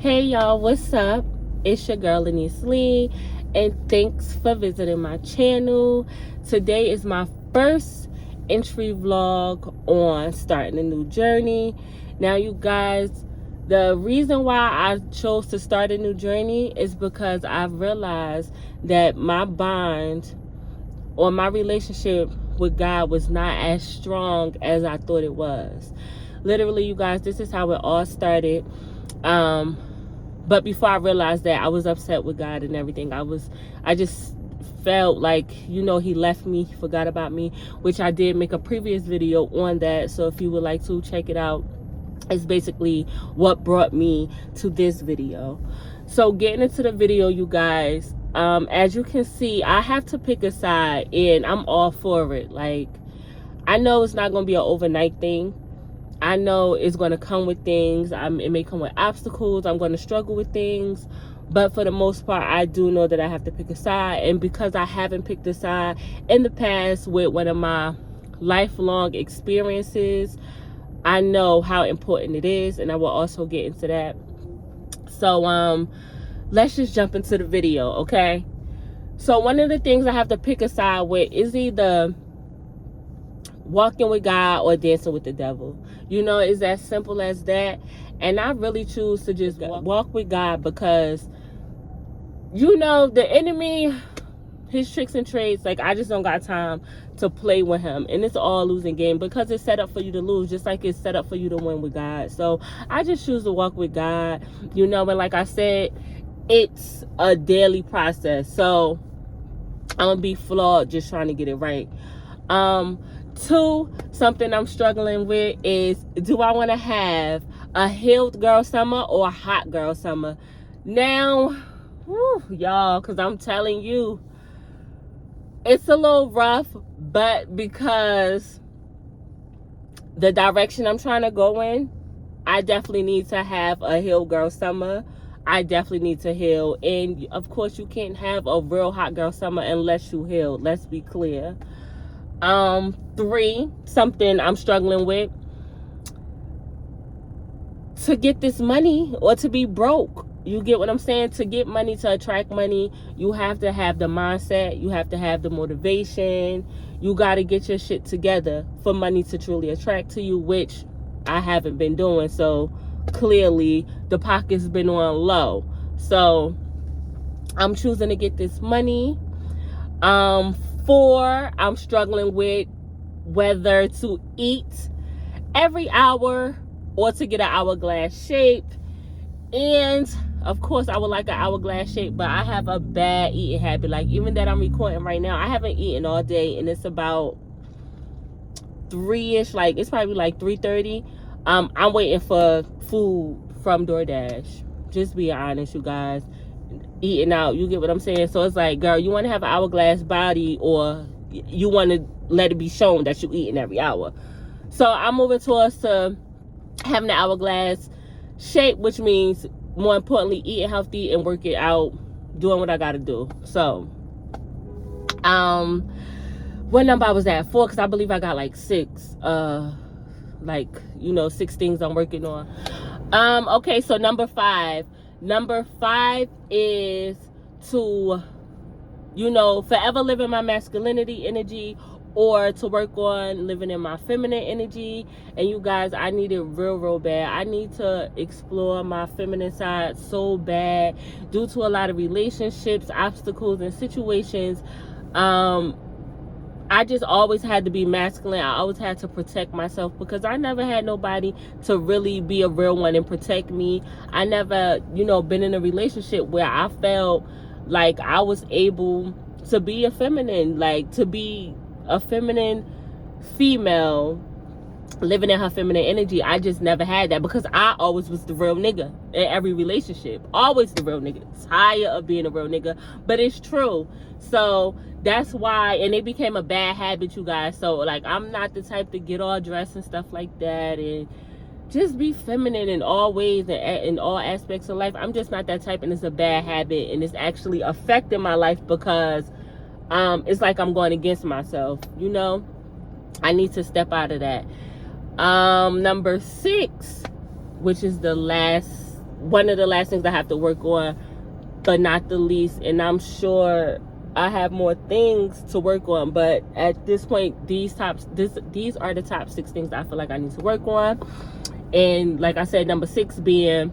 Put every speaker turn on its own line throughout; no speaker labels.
Hey y'all, what's up? It's your girl Laniece Lee, and thanks for visiting my channel. Today is my first entry vlog on starting a new journey. Now you guys, the reason why I chose to start a new journey is because I've realized that my bond or my relationship with God was not as strong as I thought it was. Literally, you guys, this is how it all started. But before I realized that, I was upset with God and everything. I just felt like, he left me, he forgot about me, which I did make a previous video on that. So if you would like to check it out, it's basically what brought me to this video. So getting into the video, you guys, as you can see, I have to pick a side, and I'm all for it. Like, I know it's not going to be an overnight thing. I know it's going to come with things. It may come with obstacles. I'm going to struggle with things. But for the most part, I do know that I have to pick a side. And because I haven't picked a side in the past with one of my lifelong experiences, I know how important it is. And I will also get into that. So let's just jump into the video, okay? So one of the things I have to pick a side with is either walking with God or dancing with the devil. It's as simple as that. And I really choose to just walk with God because, the enemy, his tricks and trades, like, I just don't got time to play with him. And it's all losing game because it's set up for you to lose, just like it's set up for you to win with God. So I just choose to walk with God, and like I said, it's a daily process. So I'm going to be flawed just trying to get it right. Two, something I'm struggling with is, do I want to have a healed girl summer or a hot girl summer? Now, y'all, because I'm telling you, it's a little rough, but because the direction I'm trying to go in, I definitely need to have a healed girl summer. I definitely need to heal. And of course, you can't have a real hot girl summer unless you heal. Let's be clear. Three, something I'm struggling with, to get this money or to be broke. You get what I'm saying? To get money, to attract money, you have to have the mindset, you have to have the motivation, you got to get your shit together for money to truly attract to you, which I haven't been doing. So clearly the pocket's been on low. So I'm choosing to get this money. Four, I'm struggling with whether to eat every hour or to get an hourglass shape. And of course, I would like an hourglass shape, but I have a bad eating habit. Like, even that I'm recording right now, I haven't eaten all day, and it's about 3-ish, like it's probably like 3:30. I'm waiting for food from DoorDash. Just be honest, you guys. Eating out, you get what I'm saying? So it's like, girl, you want to have an hourglass body, or you want to let it be shown that you eating every hour? So I'm moving towards to having the hourglass shape, which means, more importantly, eating healthy and working out, doing what I gotta do. So what number I was at? 4, because I believe I got like 6 6 things I'm working on. Okay, so number 5 is to forever live in my masculinity energy, or to work on living in my feminine energy. And you guys, I need it real bad. I need to explore my feminine side so bad. Due to a lot of relationships, obstacles, and situations, I just always had to be masculine. I always had to protect myself because I never had nobody to really be a real one and protect me. I never, been in a relationship where I felt like I was able to be a feminine, like to be a feminine female living in her feminine energy. I just never had that because I always was the real nigga in every relationship. Always the real nigga. Tired of being a real nigga. But it's true. So that's why, and it became a bad habit, you guys. So like, I'm not the type to get all dressed and stuff like that and just be feminine in all ways and in all aspects of life. I'm just not that type, and it's a bad habit, and it's actually affecting my life because it's like I'm going against myself. I need to step out of that. Number 6, which is the last one of the last things I have to work on, but not the least. And I'm sure I have more things to work on, but at this point, these are the top 6 things that I feel like I need to work on. And like I said, number 6 being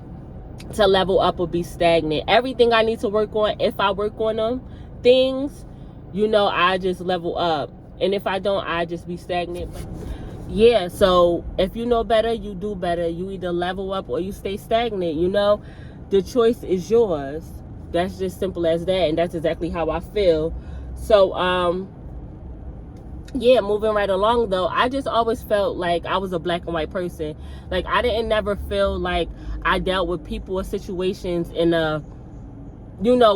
to level up or be stagnant. Everything I need to work on, if I work on them things, I just level up. And if I don't, I just be stagnant. Yeah, so if you know better, you do better. You either level up or you stay stagnant. The choice is yours. That's just simple as that, and that's exactly how I feel. So yeah, moving right along though, I just always felt like I was a black and white person. Like, I didn't never feel like I dealt with people or situations in a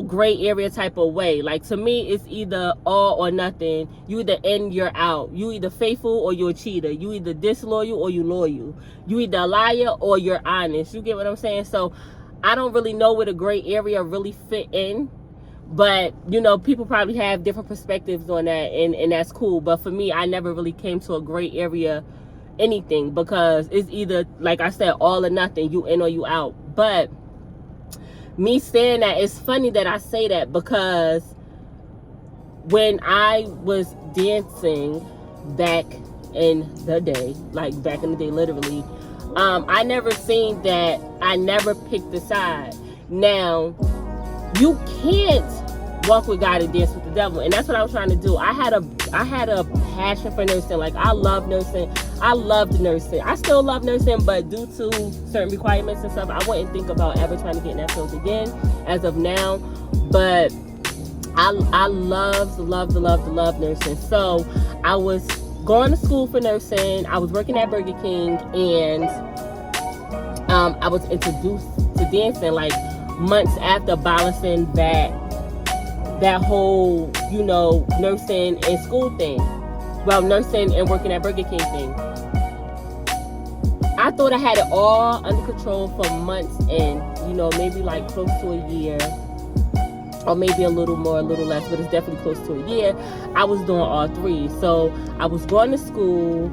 gray area type of way. Like, to me, it's either all or nothing. You either in, you're out. You either faithful or you're a cheater. You either disloyal or you loyal. You either a liar or you're honest. You get what I'm saying? So I don't really know where the gray area really fit in, but people probably have different perspectives on that, and that's cool. But for me, I never really came to a gray area anything, because it's either, like I said, all or nothing. You in or you out. But me saying that, it's funny that I say that, because when I was dancing back in the day, like back in the day literally, I never seen that. I never picked a side. Now, you can't walk with God and dance with the devil, and that's what I was trying to do. I had a passion for nursing. Like, I love nursing. I loved nursing. I still love nursing, but due to certain requirements and stuff, I wouldn't think about ever trying to get in that field again as of now. But I loved nursing. So I was going to school for nursing. I was working at Burger King, and I was introduced to dancing like months after abolishing that whole nursing and school thing. Well, nursing and working at Burger King thing. I thought I had it all under control for months, and maybe like close to a year, or maybe a little more, a little less, but it's definitely close to a year. I was doing all 3. So I was going to school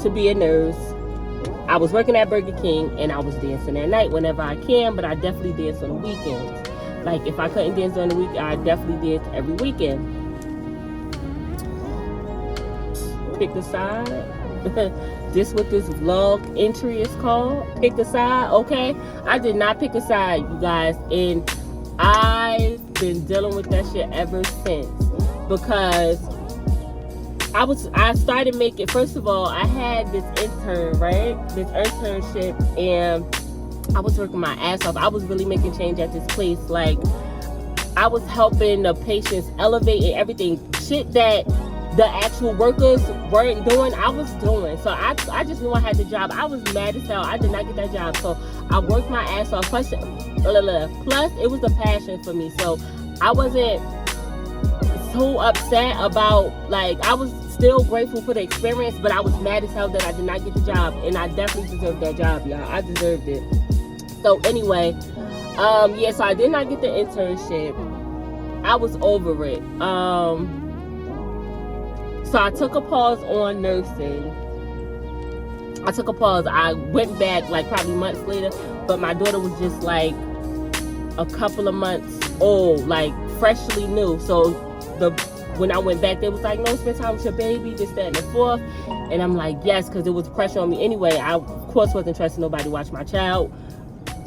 to be a nurse, I was working at Burger King, and I was dancing at night whenever I can, but I definitely dance on the weekends. Like, if I couldn't dance during the week, I definitely dance every weekend. Pick a side. This what this vlog entry is called. Pick a side, okay? I did not pick a side, you guys, and I've been dealing with that shit ever since, because I started making, first of all, I had this intern, right? This internship, and I was working my ass off. I was really making change at this place. Like, I was helping the patients elevate and everything. Shit that the actual workers weren't doing, I was doing. So I just knew I had the job. I was mad as hell. I did not get that job. So I worked my ass off. Plus, it was a passion for me. So I wasn't so upset about, like, I was still grateful for the experience, but I was mad as hell that I did not get the job. And I definitely deserved that job, y'all. I deserved it. So anyway, yeah, so I did not get the internship. I was over it. So I took a pause on nursing. I took a pause. I went back like probably months later, but my daughter was just like a couple of months old, like freshly new. So when I went back, they was like, no, spend time with your baby, this, that, and the fourth. And I'm like, yes, because it was pressure on me anyway. I, of course, wasn't trusting nobody to watch my child.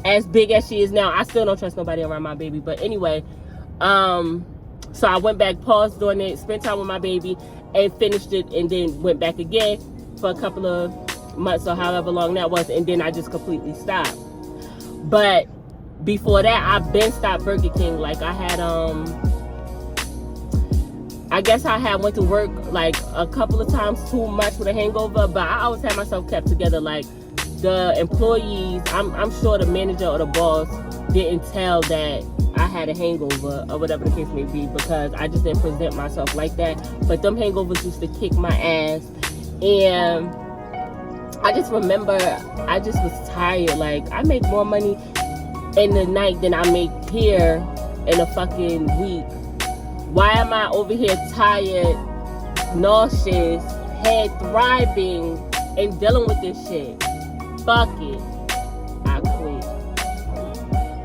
As big as she is now, I still don't trust nobody around my baby. But anyway, so I went back, paused doing it, spent time with my baby, and finished it, and then went back again for a couple of months or however long that was, and then I just completely stopped. But before that, I've been stopped Burger King. Like, I had I guess I had went to work like a couple of times too much with a hangover, but I always had myself kept together. Like, the employees, I'm sure the manager or the boss didn't tell that I had a hangover or whatever the case may be, because I just didn't present myself like that. But them hangovers used to kick my ass, and I just remember I just was tired. Like, I make more money in the night than I make here in a fucking week. Why am I over here tired, nauseous, head thriving, and dealing with this shit? Fuck it. I quit.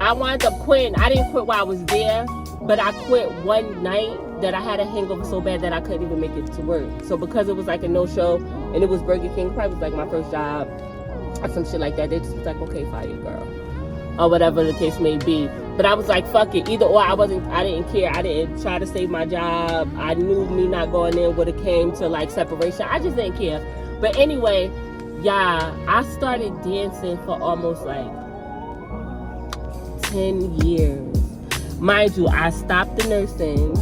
I wound up quitting. I didn't quit while I was there, but I quit one night that I had a hangover so bad that I couldn't even make it to work. So because it was like a no-show and it was Burger King, probably was like my first job or some shit like that, they just was like, okay, fire you, girl, or whatever the case may be. But I was like, fuck it, either or. I didn't care. I didn't try to save my job. I knew me not going in would have came to like separation. I just didn't care. But anyway, yeah, I started dancing for almost like 10 years. Mind you, I stopped the nursing.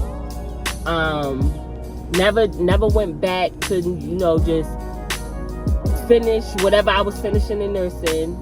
Never went back to, just finish whatever I was finishing in nursing.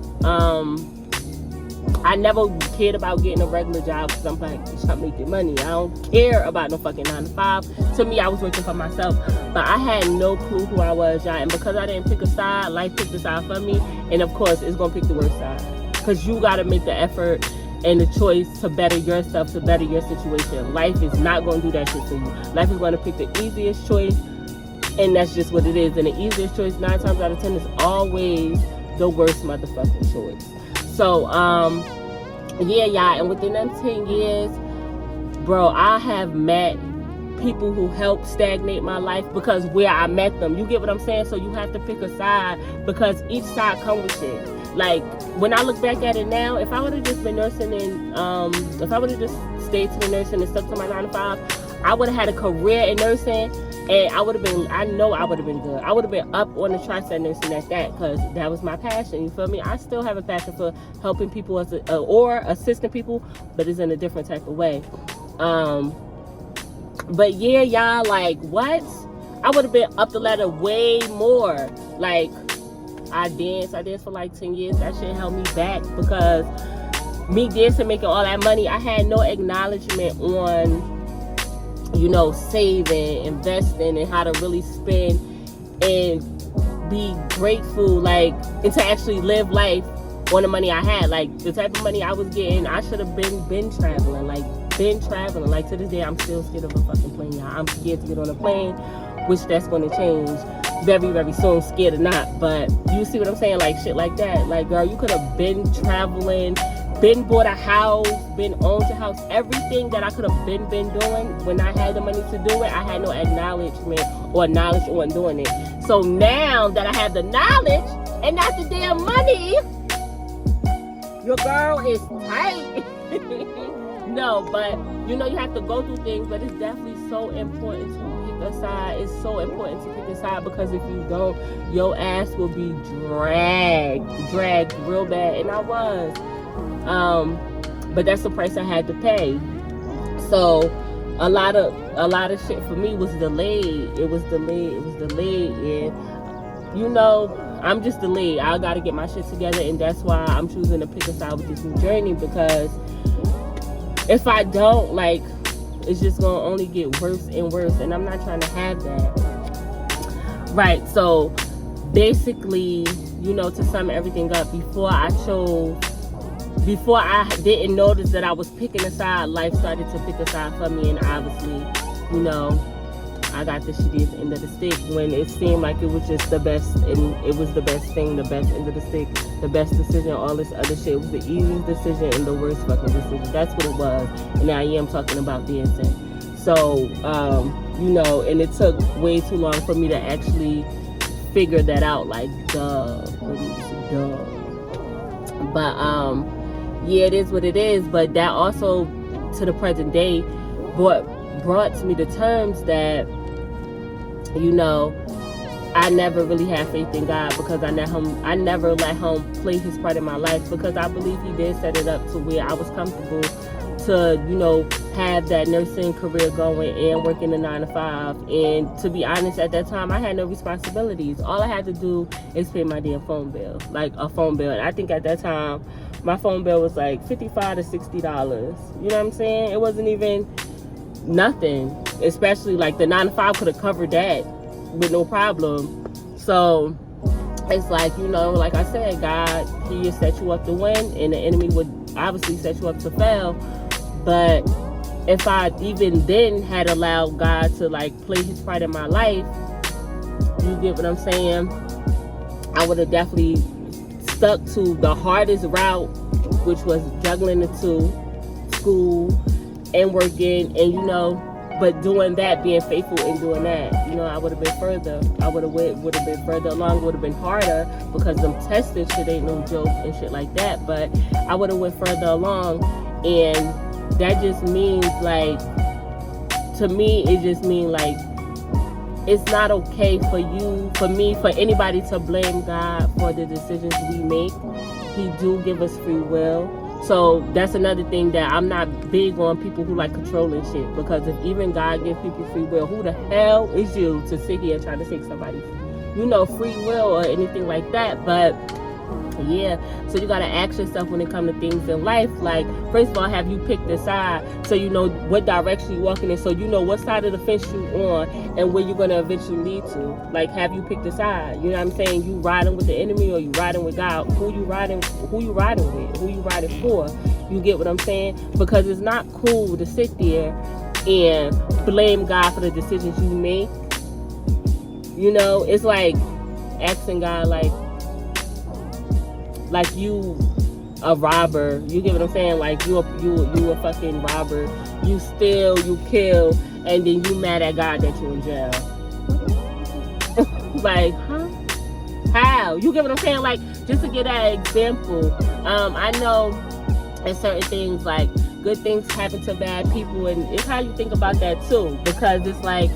I never cared about getting a regular job because I'm like, I'm making money. I don't care about no fucking 9 to 5. To me, I was working for myself. But I had no clue who I was, y'all. And because I didn't pick a side, life picked a side for me. And of course, it's going to pick the worst side. Because you got to make the effort and the choice to better yourself, to better your situation. Life is not going to do that shit for you. Life is going to pick the easiest choice. And that's just what it is. And the easiest choice, 9 times out of 10, is always the worst motherfucking choice. So, yeah, y'all, and within them 10 years, bro, I have met people who helped stagnate my life because where I met them. You get what I'm saying? So you have to pick a side because each side comes with shit. Like, when I look back at it now, if I would have just been nursing and, if I would have just stayed to the nursing and stuck to my 9 to 5, I would have had a career in nursing. And I know I would have been good. I would have been up on the tri-state nursing at that because that was my passion. You feel me? I still have a passion for helping people or assisting people, but it's in a different type of way. But yeah, y'all, like, what? I would have been up the ladder way more. Like, I danced for like 10 years. That shit held me back because me dancing, making all that money, I had no acknowledgement on saving, investing, and how to really spend and be grateful, like, and to actually live life on the money I had. Like, the type of money I was getting, I should have been traveling. Like, to this day, I'm still scared of a fucking plane, y'all. I'm scared to get on a plane, which that's going to change very, very soon, scared or not. But you see what I'm saying? Like, shit like that. Like, girl, you could have been traveling, been bought a house, been owned a house, everything that I could have been doing when I had the money to do it. I had no acknowledgement or knowledge on doing it. So now that I have the knowledge and not the damn money, your girl is tight. No, but you have to go through things, but it's definitely so important to pick a side. It's so important to pick a side because if you don't, your ass will be dragged real bad. And I was. But that's the price I had to pay. So a lot of shit for me was delayed. It was delayed. And I'm just delayed. I gotta get my shit together, and that's why I'm choosing to pick a side with this new journey, because if I don't, like, it's just gonna only get worse and worse, and I'm not trying to have that. Right, so basically, to sum everything up, before I didn't notice that I was picking a side, life started to pick a side for me, and obviously, I got the shittiest end of the stick when it seemed like it was just the best, and it was the best thing, the best end of the stick, the best decision, all this other shit. It was the easiest decision and the worst fucking decision. That's what it was, and I am talking about dancing. So, and it took way too long for me to actually figure that out, like, duh. But, yeah, it is what it is, but that also, to the present day, brought me to terms that, I never really had faith in God, because I never let him play his part in my life, because I believe he did set it up to where I was comfortable to, have that nursing career going and working a 9 to 5. And to be honest, at that time, I had no responsibilities. All I had to do is pay my damn phone bill, like a phone bill. And I think at that time, my phone bill was like $55 to $60. You know what I'm saying? It wasn't even nothing. Especially like the 9 to 5 could have covered that with no problem. So it's like, like I said, God, he just set you up to win, and the enemy would obviously set you up to fail. But if I even then had allowed God to like play his part in my life, you get what I'm saying? I would have definitely stuck to the hardest route, which was juggling the two, school and working, and you know, but doing that, being faithful in doing that, you know, I would have been further. I would have been further along. Would have been harder because them testing shit ain't no joke and shit like that. But I would have went further along, and that just means like, to me, it just means like, it's not okay for you, for me, for anybody to blame God for the decisions we make. He do give us free will. So that's another thing that I'm not big on, people who like controlling shit. Because if even God gives people free will, who the hell is you to sit here and try to take somebody's, you know, free will or anything like that? But yeah, so you gotta ask yourself when it comes to things in life, like, first of all, have you picked a side so you know what direction you're walking in, so you know what side of the fence you on and where you're gonna eventually lead to? Like, have you picked a side? You know what I'm saying? You riding with the enemy or you riding with God? Who you riding with? Who you riding for? You get what I'm saying? Because it's not cool to sit there and blame God for the decisions you make. You know, it's like asking God, like you a robber. You get what I'm saying? Like you a fucking robber. You steal, you kill, and then you mad at God that you in jail. Like, huh? How? You get what I'm saying? Like, just to get that example, I know in certain things, like, good things happen to bad people, and it's how you think about that too. Because it's like,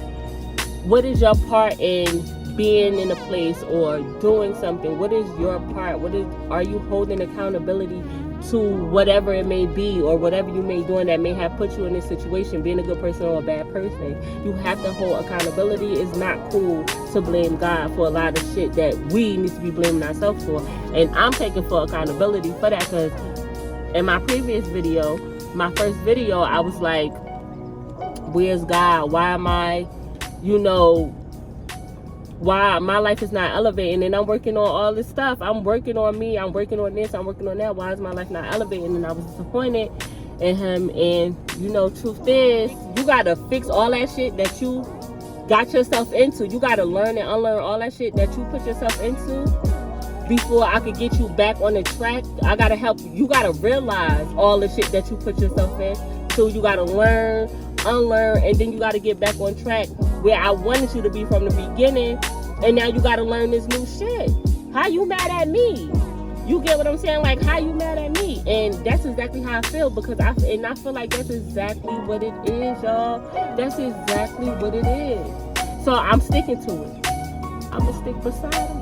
what is your part in being in a place or doing something? What is your part? Are you holding accountability to whatever it may be, or whatever you may be doing that may have put you in this situation, being a good person or a bad person? You have to hold accountability. It's not cool to blame God for a lot of shit that we need to be blaming ourselves for. And I'm taking full accountability for that, because in my previous video, my first video, I was like, where's God? Why am I, you know, why my life is not elevating? And I'm working on all this stuff. I'm working on me. I'm working on this. I'm working on that. Why is my life not elevating? And I was disappointed in him. And, you know, truth is, you got to fix all that shit that you got yourself into. You got to learn and unlearn all that shit that you put yourself into before I could get you back on the track. I got to help you. You got to realize all the shit that you put yourself in. So you got to learn, unlearn, and then you got to get back on track where I wanted you to be from the beginning. And now you got to learn this new shit. How you mad at me? You get what I'm saying? Like, how you mad at me? And that's exactly how I feel, because I feel like that's exactly what it is, y'all. That's exactly what it is. So I'm sticking to it. I'm going to stick beside him.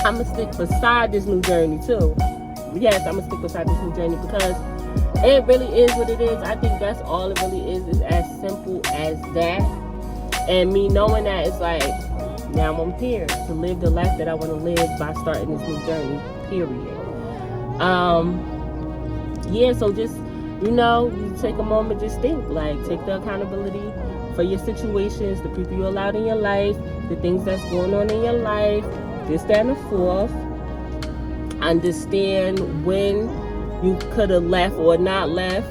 I'm going to stick beside this new journey too. Yes, I'm going to stick beside this new journey, because it really is what it is. I think that's all it really is as simple as that. And me knowing that, it's like, now I'm here to live the life that I want to live by starting this new journey, period. Yeah, so just, you know, you take a moment, just think, like, take the accountability for your situations, the people you allowed in your life, the things that's going on in your life, this, that, and the fourth. Understand when you could have left or not left,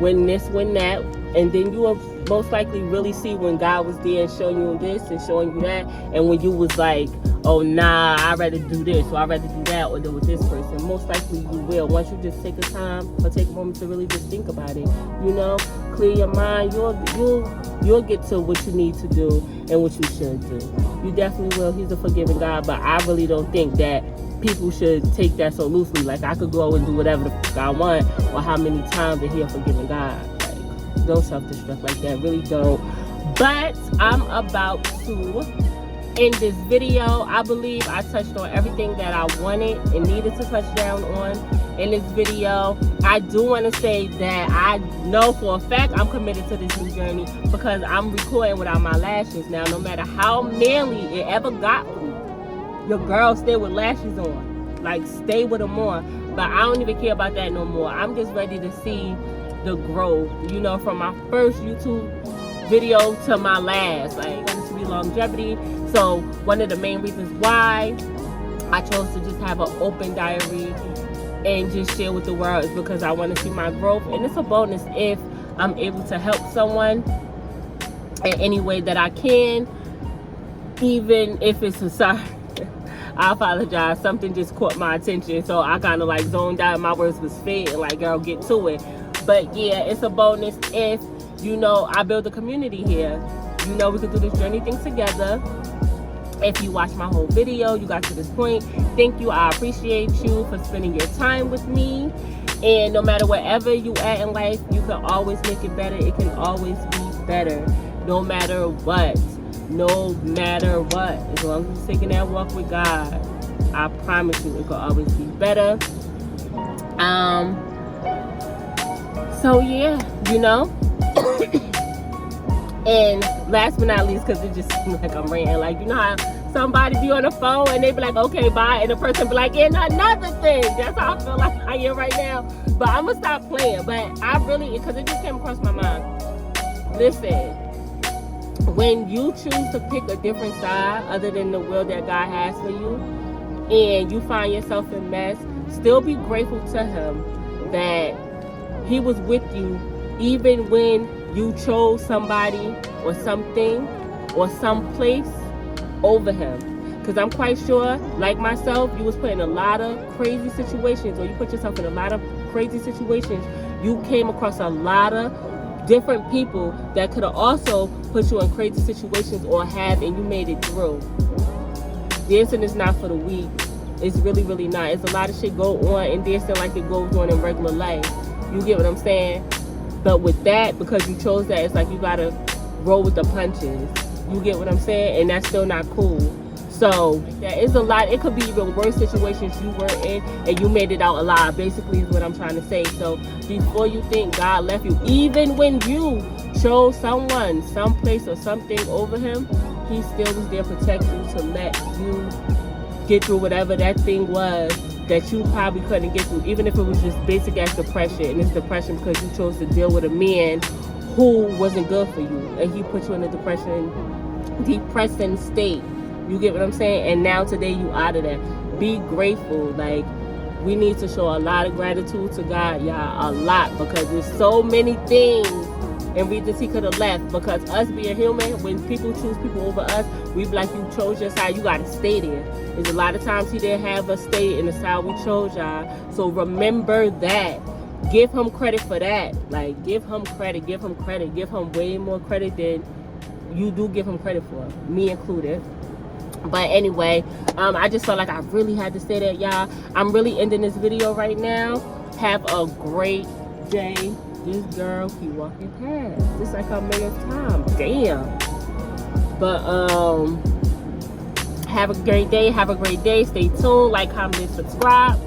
when this, when that, and then you will most likely really see when God was there and showing you this and showing you that, and when you was like, oh nah, I'd rather do this, or I'd rather do that, or do with this person. Most likely you will, once you just take a time or take a moment to really just think about it, you know, clear your mind. You'll get to what you need to do and what you should do. You definitely will. He's a forgiving God, but I really don't think that people should take that so loosely. Like, I could go and do whatever the fuck I want, or how many times to hear forgiving God. Like, don't self-destruct like that. Really don't. But I'm about to end this video. I believe I touched on everything that I wanted and needed to touch down on in this video. I do want to say that I know for a fact I'm committed to this new journey, because I'm recording without my lashes now. No matter how manly it ever got me, your girl stay with lashes on. Like, stay with them on. But I don't even care about that no more. I'm just ready to see the growth, you know, from my first YouTube video to my last. Like, this will be longevity. So one of the main reasons why I chose to just have an open diary and just share with the world is because I want to see my growth. And it's a bonus if I'm able to help someone in any way that I can, even if it's a sorry. I apologize. Something just caught my attention, so I kind of like zoned out. My words was fading. Like, girl, get to it. But yeah, it's a bonus if, you know, I build a community here. You know, we can do this journey thing together. If you watched my whole video, you got to this point, thank you. I appreciate you for spending your time with me. And no matter wherever you at in life, you can always make it better. It can always be better. No matter what. No matter what. As long as you're taking that walk with God, I promise you it can always be better. So yeah, you know. And last but not least, because it just seems like I'm ranting, like, you know how somebody be on the phone and they be like, okay, bye, and the person be like, and another thing. That's how I feel like I am right now. But I'm gonna stop playing. But I really, because it just came across my mind. Listen, when you choose to pick a different side other than the will that God has for you, and you find yourself in mess, still be grateful to Him that He was with you even when you chose somebody or something or someplace over Him. Because I'm quite sure, like myself, you was put in a lot of crazy situations, or you put yourself in a lot of crazy situations. You came across a lot of different people that could have also put you in crazy situations or have, and you made it through. Dancing is not for the weak. It's really, really not. It's a lot of shit go on in dancing like it goes on in regular life. You get what I'm saying? But with that, because you chose that, it's like you gotta roll with the punches. You get what I'm saying? And that's still not cool. So there is a lot. It could be even worse situations you were in and you made it out alive, basically is what I'm trying to say. So before you think God left you, even when you chose someone, someplace or something over Him, He still was there to protect you, to let you get through whatever that thing was that you probably couldn't get through, even if it was just basic as depression. And it's depression because you chose to deal with a man who wasn't good for you, and he put you in a depressing state. You get what I'm saying? And now today you out of that. Be grateful. Like, we need to show a lot of gratitude to God, y'all, a lot, because there's so many things and reasons He could have left. Because us being human, when people choose people over us, we be like, you chose your side, you gotta stay there. There's a lot of times He didn't have us stay in the side we chose, y'all. So remember that. Give Him credit for that. Like, give Him credit, give Him credit, give Him way more credit than you do give Him credit for, me included. But anyway, I just felt like I really had to say that, y'all. I'm really ending this video right now. Have a great day. This girl keep walking past. It's like a millionth time. Damn. But have a great day. Have a great day. Stay tuned. Like, comment, and subscribe.